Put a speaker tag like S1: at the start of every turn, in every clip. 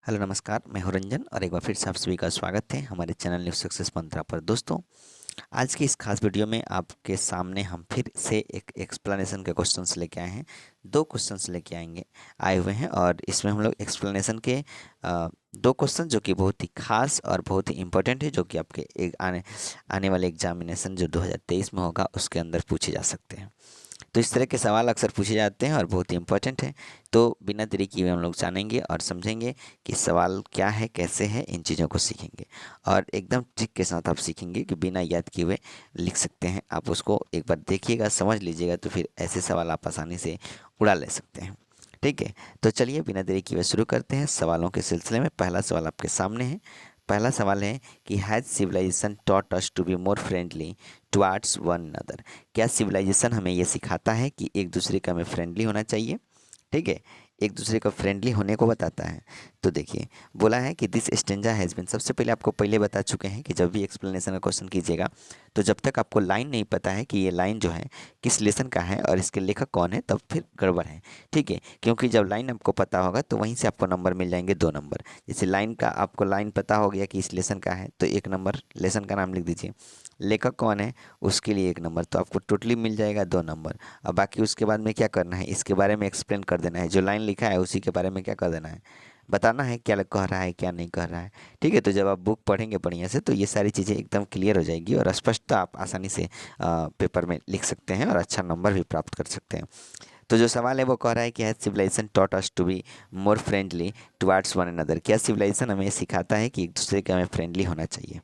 S1: Hello नमस्कार, मैं हूं रंजन और एक बार फिर से आप सभी का स्वागत है हमारे चैनल न्यू सक्सेस मंत्रा पर। दोस्तों, आज की इस खास वीडियो में आपके सामने हम फिर से एक एक्सप्लेनेशन के क्वेश्चंस लेके आए हैं। दो क्वेश्चंस लेके आए हुए हैं और इसमें हम लोग एक्सप्लेनेशन के दो क्वेश्चन जो कि बहुत ही खास और बहुत ही इंपॉर्टेंट है, जो कि आपके एक आने वाले एग्जामिनेशन जो 2023 में होगा उसके अंदर पूछे जा सकते हैं। तो इस तरह के सवाल अक्सर पूछे जाते हैं और बहुत ही इंपॉर्टेंट है। तो बिना देरी किए हुए हम लोग जानेंगे और समझेंगे कि सवाल क्या है, कैसे है, इन चीज़ों को सीखेंगे और एकदम ट्रिक के साथ आप सीखेंगे कि बिना याद किए हुए लिख सकते हैं। आप उसको एक बार देखिएगा, समझ लीजिएगा, तो फिर ऐसे सवाल आप आसानी से उड़ा ले सकते हैं। ठीक है, तो चलिए बिना देरी किए हुए शुरू करते हैं सवालों के सिलसिले में। पहला सवाल आपके सामने है। पहला सवाल है कि has civilization taught us to be more friendly towards one another. क्या सिविलाइजेशन हमें ये सिखाता है कि एक दूसरे का हमें फ्रेंडली होना चाहिए? ठीक है, एक दूसरे का फ्रेंडली होने को बताता है। तो देखिए, बोला है कि दिस स्टेंजा हैज़ बिन, सबसे पहले आपको पहले बता चुके हैं कि जब भी एक्सप्लेनेशन का क्वेश्चन कीजिएगा तो जब तक आपको लाइन नहीं पता है कि ये लाइन जो है किस लेसन का है और इसके लेखक कौन है, तब फिर गड़बड़ है। ठीक है, क्योंकि जब लाइन आपको पता होगा तो वहीं से आपको नंबर मिल जाएंगे, 2 नंबर। जैसे लाइन का आपको लाइन पता हो गया कि इस लेसन का है तो 1 नंबर, लेसन का नाम लिख दीजिए। लेखक कौन है उसके लिए 1 नंबर, तो आपको टोटली मिल जाएगा 2 नंबर। अब बाकी उसके बाद में क्या करना है, इसके बारे में एक्सप्लेन कर देना है। जो लाइन लिखा है उसी के बारे में क्या कर देना है, बताना है क्या कह रहा है क्या नहीं कह रहा है। ठीक है, तो जब आप बुक पढ़ेंगे बढ़िया से तो ये सारी चीज़ें एकदम क्लियर हो जाएगी और स्पष्टता आप आसानी से पेपर में लिख सकते हैं और अच्छा नंबर भी प्राप्त कर सकते हैं। तो जो सवाल है वो कह रहा है कि has civilization taught us to be more friendly towards one another. क्या सिविलाइजेशन हमें सिखाता है कि एक दूसरे के हमें फ्रेंडली होना चाहिए?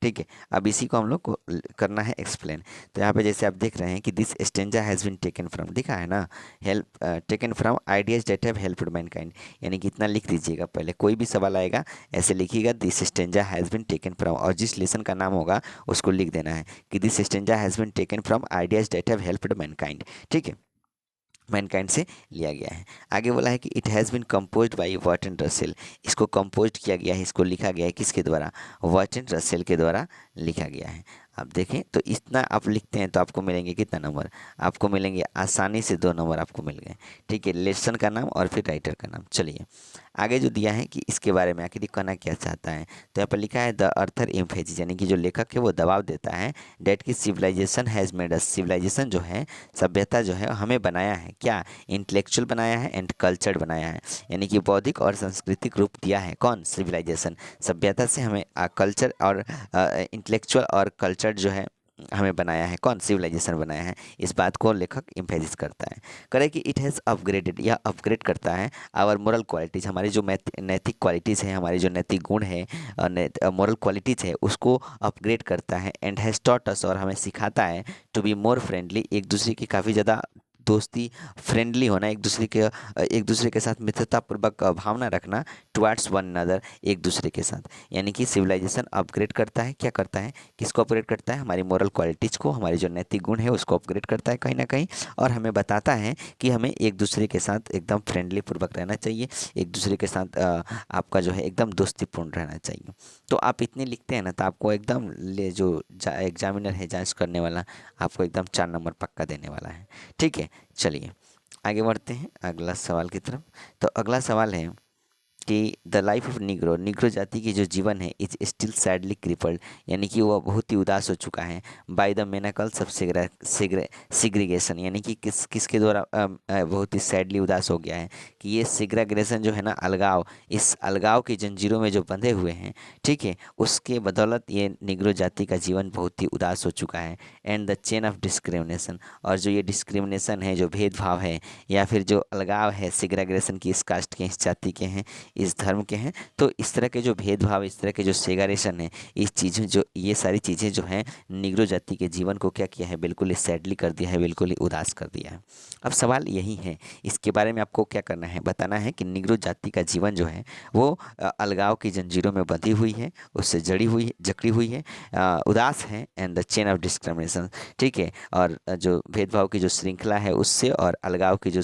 S1: ठीक है, अब इसी को हम लोग को करना है एक्सप्लेन। तो यहाँ पे जैसे आप देख रहे हैं कि this stanza has been taken from, दिखा है ना, help taken from ideas that have helped mankind. यानी कि इतना लिख दीजिएगा, पहले कोई भी सवाल आएगा ऐसे लिखिएगा this stanza has been taken from, और जिस लेसन का नाम होगा उसको लिख देना है कि this stanza has been taken from ideas that have helped mankind. ठीक है, मैनकाइंड से लिया गया है। आगे बोला है कि it has been composed by Bertrand Russell. इसको कंपोज किया गया है, इसको लिखा गया है किसके द्वारा? वर्टन रसेल के द्वारा लिखा गया है। अब देखें तो इतना आप लिखते हैं तो आपको मिलेंगे कितना नंबर? आपको मिलेंगे आसानी से 2 नंबर आपको मिल गए। ठीक है, लेसन का नाम और फिर राइटर का नाम। चलिए आगे जो दिया है कि इसके बारे में आखिर कहना क्या चाहता है, तो यहाँ पर लिखा है द अर्थर एम्फेसिस, यानी कि जो लेखक है वो दबाव देता है डेट की civilization has made us, civilization जो है, सभ्यता जो है हमें बनाया है, क्या? इंटेलेक्चुअल बनाया है एंड कल्चर्ड बनाया है। यानी कि बौद्धिक और सांस्कृतिक रूप दिया है, कौन? सिविलाइजेशन। सभ्यता से हमें कल्चर और इंटेलेक्चुअल और कल्चर्ड जो है हमें बनाया है, कौन? सिविलाइजेशन बनाया है। इस बात को लेखक इम्फेसिस करता है। करे कि इट हैज़ अपग्रेडेड, यह अपग्रेड करता है आवर मोरल क्वालिटीज़, हमारी जो नैतिक क्वालिटीज़ है, हमारी जो नैतिक गुण है, मोरल क्वालिटीज़ है, उसको अपग्रेड करता है। एंड हैज़ टॉट अस, और हमें सिखाता है टू बी मोर फ्रेंडली, एक दूसरे की काफ़ी ज़्यादा दोस्ती, फ्रेंडली होना, एक दूसरे के साथ मित्रतापूर्वक भावना रखना, टुवार्ड्स वन अनदर, एक दूसरे के साथ। यानी कि सिविलाइजेशन अपग्रेड करता है, क्या करता है, किसको अपग्रेड करता है? हमारी मोरल क्वालिटीज़ को, हमारी जो नैतिक गुण है उसको अपग्रेड करता है कहीं ना कहीं, और हमें बताता है कि हमें एक दूसरे के साथ एकदम फ्रेंडली पूर्वक रहना चाहिए, एक दूसरे के साथ आपका जो है एकदम दोस्तीपूर्ण रहना चाहिए। तो आप इतने लिखते हैं ना तो आपको एकदम जो एग्जामिनर है, जांच करने वाला, आपको एकदम 4 नंबर पक्का देने वाला है। ठीक है, चलिए आगे बढ़ते हैं अगला सवाल की तरफ। तो अगला सवाल है कि the life of Negro, Negro जाति की जो जीवन है इज स्टिल सैडली क्रिपल्ड, यानी कि वह बहुत ही उदास हो चुका है बाय द मेनाकल्स ऑफ सिग्रीगेशन, यानी कि किसके द्वारा बहुत ही सैडली उदास हो गया है कि ये सिग्रेगेशन जो है ना, अलगाव, इस अलगाव की जंजीरों में जो बंधे हुए हैं, ठीक है, उसके बदौलत ये निग्रो जाति का जीवन बहुत ही उदास हो चुका है। And the chain of discrimination, और जो ये डिस्क्रिमिनेशन है, जो भेदभाव है या फिर जो अलगाव है सिग्रेगेशन की, इस कास्ट के, इस जाति के हैं, इस धर्म के हैं, तो इस तरह के जो भेदभाव, इस तरह के जो सेगरेशन है, इस चीज़ें जो, ये सारी चीज़ें जो हैं निग्रो जाति के जीवन को क्या किया है, बिल्कुल ही सैडली कर दिया है, बिल्कुल ही उदास कर दिया है। अब सवाल यही है, इसके बारे में आपको क्या करना है, बताना है कि निग्रो जाति का जीवन जो है वो अलगाव की जंजीरों में बंधी हुई है, उससे जकड़ी हुई है, उदास है, and the chain of discrimination, ठीक है, और जो भेदभाव की जो श्रृंखला है उससे, और अलगाव की जो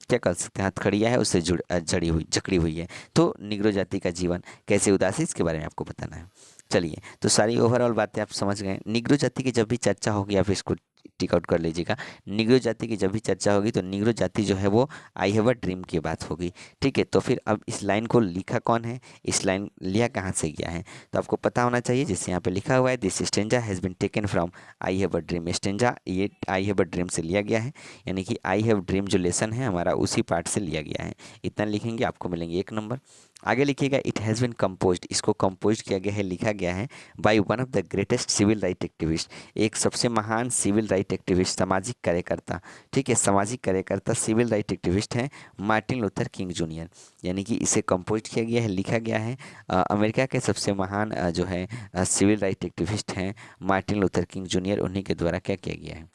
S1: क्या कर सकते हैं, हथकड़ियाँ है उससे जकड़ी हुई है। तो निग्रो जाति का जीवन कैसे उदास है, इसके बारे में आपको बताना है। चलिए, तो सारी ओवरऑल बातें आप समझ गए। निग्रो जाति की जब भी चर्चा होगी आप इसको टिक आउट कर लीजिएगा। निग्रो जाति की जब भी चर्चा होगी तो निग्रो जाति जो है वो आई हैव अ ड्रीम की बात होगी। ठीक है, तो फिर अब इस लाइन को लिखा कौन है, इस लाइन लिया कहाँ से गया है, तो आपको पता होना चाहिए। जैसे यहाँ पे लिखा हुआ है this stanza has been taken from I have a dream. Stanza ये आई हैव अ ड्रीम से लिया गया है, यानी कि आई हैव ड्रीम जो लेसन है हमारा उसी पार्ट से लिया गया है। इतना लिखेंगे आपको मिलेंगे 1 नंबर। आगे लिखिएगा इट हैज़ बीन कंपोज्ड, इसको कंपोज किया गया है, लिखा गया है by one of the greatest civil right activist, एक सबसे महान सिविल राइट एक्टिविस्ट, सामाजिक कार्यकर्ता। ठीक है, सामाजिक कार्यकर्ता सिविल राइट एक्टिविस्ट हैं मार्टिन लूथर किंग जूनियर, यानी कि इसे कंपोज किया गया है, लिखा गया है। अमेरिका के सबसे महान जो है सिविल राइट एक्टिविस्ट हैं मार्टिन लूथर किंग जूनियर, उन्हीं के द्वारा क्या किया गया है,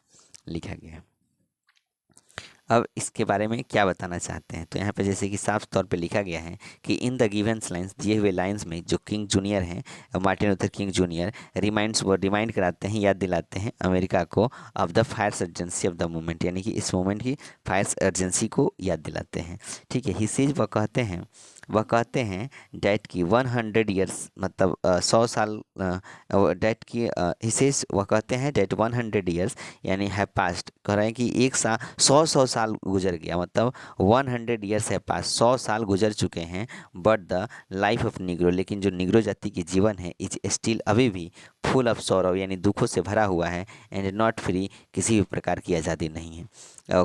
S1: लिखा गया है। अब इसके बारे में क्या बताना चाहते हैं, तो यहाँ पे जैसे कि साफ तौर पे लिखा गया है कि इन द गिवन्स लाइंस, दिए हुए लाइंस में जो किंग जूनियर हैं Martin Luther king junior remind कराते हैं, याद दिलाते हैं अमेरिका को of the Fyers urgency of the movement, यानी कि इस मूवमेंट की फायर्स अर्जेंसी को याद दिलाते हैं। ठीक है, ही सेज वह कहते हैं डैट की 100 ईयर्स मतलब 100 साल, डैट की ही सेज वह कहते हैं डैट 100 ईयर्स यानी है पास्ट, कह रहे हैं कि 100 साल गुजर गया, मतलब 100 ईयर्स है पास, 100 साल गुजर चुके हैं। But the life of Negro, लेकिन जो निग्रो जाति की जीवन है इज स्टिल अभी भी फुल ऑफ सौरव, यानी दुखों से भरा हुआ है, एंड नॉट फ्री, किसी भी प्रकार की आज़ादी नहीं है।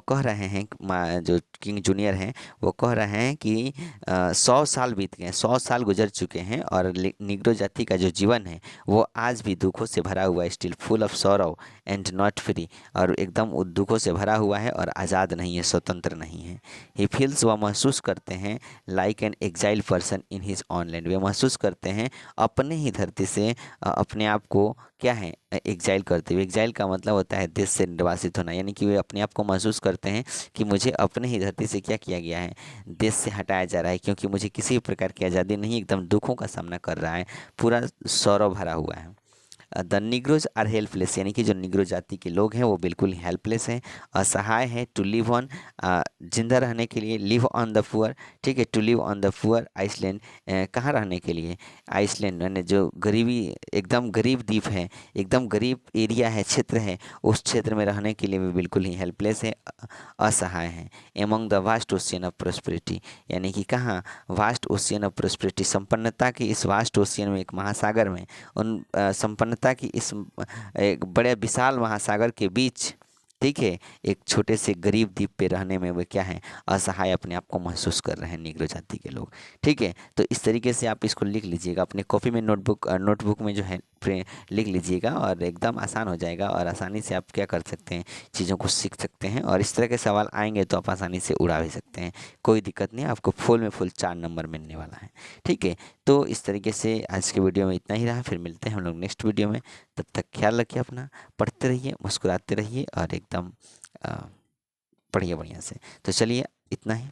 S1: कह रहे हैं जो किंग जूनियर हैं वो कह रहे हैं कि 100 साल बीत गए, 100 साल गुजर चुके हैं और निग्रो जाति का जो जीवन है वो आज भी दुखों से भरा हुआ है, still full of sorrow and not free, और एकदम दुखों से भरा हुआ है और आज़ाद नहीं है, स्वतंत्र नहीं है। ही फील्स, वह महसूस करते हैं like an exile person in his own land, वे महसूस करते हैं अपने ही धरती से अपने आप को क्या है एग्जाइल करते हुए। एग्जाइल का मतलब होता है देश से निर्वासित होना, यानी कि वे अपने आप को महसूस करते हैं कि मुझे अपने ही धरती से क्या किया गया है, देश से हटाया जा रहा है, क्योंकि मुझे किसी भी प्रकार की आज़ादी नहीं, एकदम दुखों का सामना कर रहा है, पूरा सौरव भरा हुआ है। द निग्रोज आर हेल्पलेस, यानी कि जो निग्रो जाति के लोग हैं वो बिल्कुल हेल्पलेस हैं, असहाय है। टू लिव ऑन, जिंदा रहने के लिए, लिव ऑन द पुअर। ठीक है, to live on the poor island, कहाँ रहने के लिए, आइसलैंड यानी जो गरीबी, एकदम गरीब द्वीप है, एकदम गरीब एरिया है, क्षेत्र है, उस क्षेत्र में रहने के लिए भी बिल्कुल ही हेल्पलेस है, असहाय हैं। Among the vast ocean of prosperity, यानी कि कहाँ, वास्ट ओशियन ऑफ प्रोस्पेरिटी, संपन्नता की इस वास्ट ओशियन में, एक महासागर में, उन संपन्नता की इस एक बड़े विशाल महासागर के बीच, ठीक है, एक छोटे से गरीब द्वीप पे रहने में वे क्या हैं, असहाय अपने आप को महसूस कर रहे हैं निग्रो जाति के लोग। ठीक है, तो इस तरीके से आप इसको लिख लीजिएगा अपने कॉपी में, नोटबुक में जो है लिख लीजिएगा, और एकदम आसान हो जाएगा, और आसानी से आप क्या कर सकते हैं, चीज़ों को सीख सकते हैं, और इस तरह के सवाल आएंगे तो आप आसानी से उड़ा भी सकते हैं, कोई दिक्कत नहीं, आपको फुल में फुल 4 नंबर मिलने वाला है। ठीक है, तो इस तरीके से आज के वीडियो में इतना ही रहा, फिर मिलते हैं हम लोग नेक्स्ट वीडियो में। तब तक ख्याल रखिए अपना, पढ़ते रहिए, मुस्कुराते रहिए, और एकदम पढ़िए बढ़िया से। तो चलिए इतना ही,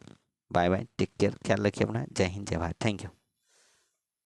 S1: बाय बाय, टेक केयर, ख्याल रखिए अपना, जय हिंद, जय भारत, थैंक यू।